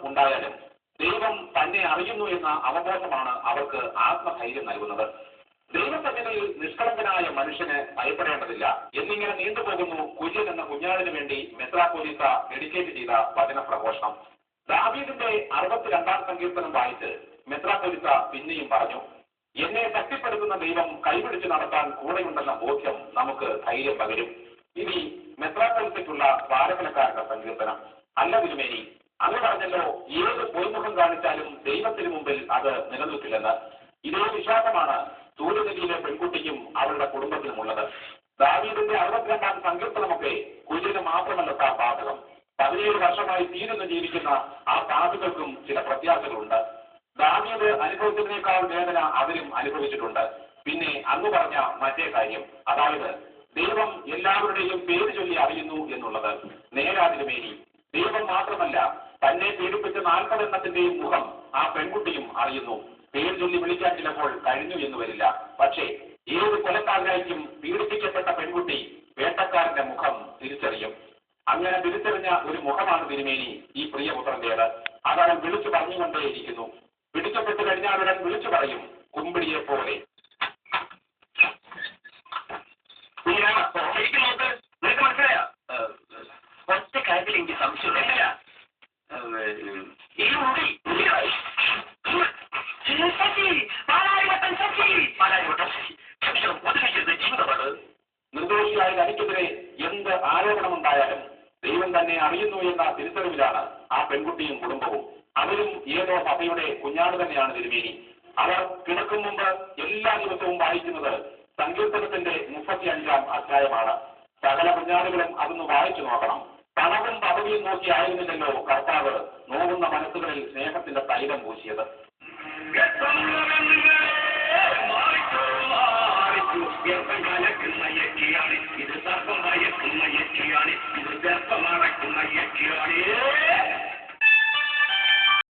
ഉണ്ടായാലും ദൈവം തന്നെ അറിയുന്നു എന്ന അവബോധമാണ് അവർക്ക് ആത്മധൈര്യം നൽകുന്നത്. ദൈവസന്നിധിയിൽ നിഷ്കളങ്കനായ മനുഷ്യന് ഭയപ്പെടേണ്ടതില്ല എന്നിങ്ങനെ നീണ്ടുപോകുന്നു കുര്യൻ എന്ന കുഞ്ഞാടിന് വേണ്ടി മെത്രാപ്പോലീത്ത ഡെഡിക്കേറ്റ് ചെയ്ത വചന പ്രഘോഷണം. ദാവീദിന്റെ 62-ാം സങ്കീർത്തനം വായിച്ച് മെത്രാപ്പോലീത്ത പിന്നെയും പറഞ്ഞു, എന്നെ ശക്തിപ്പെടുത്തുന്ന ദൈവം കൈപിടിച്ച് നടത്താൻ കൂടെയുണ്ടെന്ന ബോധ്യം നമുക്ക് ധൈര്യം പകരും. ഇനി മെത്രാപ്പോലീത്തയ്ക്കുള്ള വാരഫലക്കാരുടെ സങ്കീർത്തനം. അല്ല തിരുമേനി, അങ്ങ് പറഞ്ഞല്ലോ ഏത് പൊയ്മുഖം കാണിച്ചാലും ദൈവത്തിന് മുമ്പിൽ അത് നിലനിൽക്കില്ലെന്ന്. ഇതേ വിശ്വാസമാണ് സൂര്യനദിയിലെ പെൺകുട്ടിക്കും അവരുടെ കുടുംബത്തിനുമുള്ളത്. ദാവീദിന്റെ 62-ാം സങ്കീർത്തനമൊക്കെ കുര്യന് മാത്രമല്ല ബാധകം. 17 വർഷമായി തീരുന്ന് ജീവിക്കുന്ന ആ സാധുക്കൾക്കും ചില പ്രത്യാശകളുണ്ട്. ദാവീദ് അനുഭവിച്ചതിനേക്കാൾ വേദന അവരും അനുഭവിച്ചിട്ടുണ്ട്. പിന്നെ അന്ന് പറഞ്ഞ മറ്റേ കാര്യം, അതായത് ദൈവം എല്ലാവരുടെയും പേര് ചൊല്ലി അറിയുന്നു എന്നുള്ളത്. നേരാതിരുമേനി, ദൈവം മാത്രമല്ല തന്നെ പീഡിപ്പിച്ച 40 എണ്ണത്തിന്റെയും മുഖം ആ പെൺകുട്ടിയും അറിയുന്നു. പേര് ചൊല്ലി വിളിക്കാൻ ചിലപ്പോൾ കഴിഞ്ഞു എന്ന് വരില്ല. പക്ഷേ ഏത് കൊലക്കാരനായിരിക്കും പീഡിപ്പിക്കപ്പെട്ട പെൺകുട്ടി വേട്ടക്കാരന്റെ മുഖം തിരിച്ചറിയും. അങ്ങനെ തിരിച്ചറിഞ്ഞ ഒരു മുഖമാണ് തിരുമേനി ഈ പ്രിയപുത്രന്റേത്. അതവൻ വിളിച്ചു പറഞ്ഞുകൊണ്ടേയിരിക്കുന്നു. പിടിക്കപ്പെട്ടു കഴിഞ്ഞാൽ അവൻ വിളിച്ചു പറയും, കുമ്പിടിയെ പോലെ. നിനക്ക് മനസ്സിലായ ഒറ്റ കാര്യത്തിൽ എനിക്ക് സംശയമില്ല. ഈ മുടി നിർദോഷിയായ തനിക്കെതിരെ എന്ത് ആരോപണമുണ്ടായാലും ദൈവം തന്നെ അറിയുന്നു എന്ന തിരിച്ചറിവിലാണ് ആ പെൺകുട്ടിയും കുടുംബവും. അവരും ഏതോ സഭയുടെ കുഞ്ഞാട് തന്നെയാണ് തിരുമേനി. അവർ കിടക്കും മുമ്പ് എല്ലാ ദിവസവും വായിക്കുന്നത് സങ്കീർത്തനത്തിന്റെ 35-ാം അധ്യായമാണ്. സകല കുഞ്ഞാടുകളും അതൊന്ന് വായിച്ചു നോക്കണം. പണവും പദവിയും നോക്കി ആയിരുന്നില്ലല്ലോ കർത്താവ് നോവുന്ന മനസ്സുകളിൽ സ്നേഹത്തിന്റെ തൈലം പൂശിയത്. ഇത് സർപ്പം മയക്കുന്ന യക്ഷിയാണ്, ഇത് ഗർഭമടക്കുന്ന യക്ഷിയാണ്.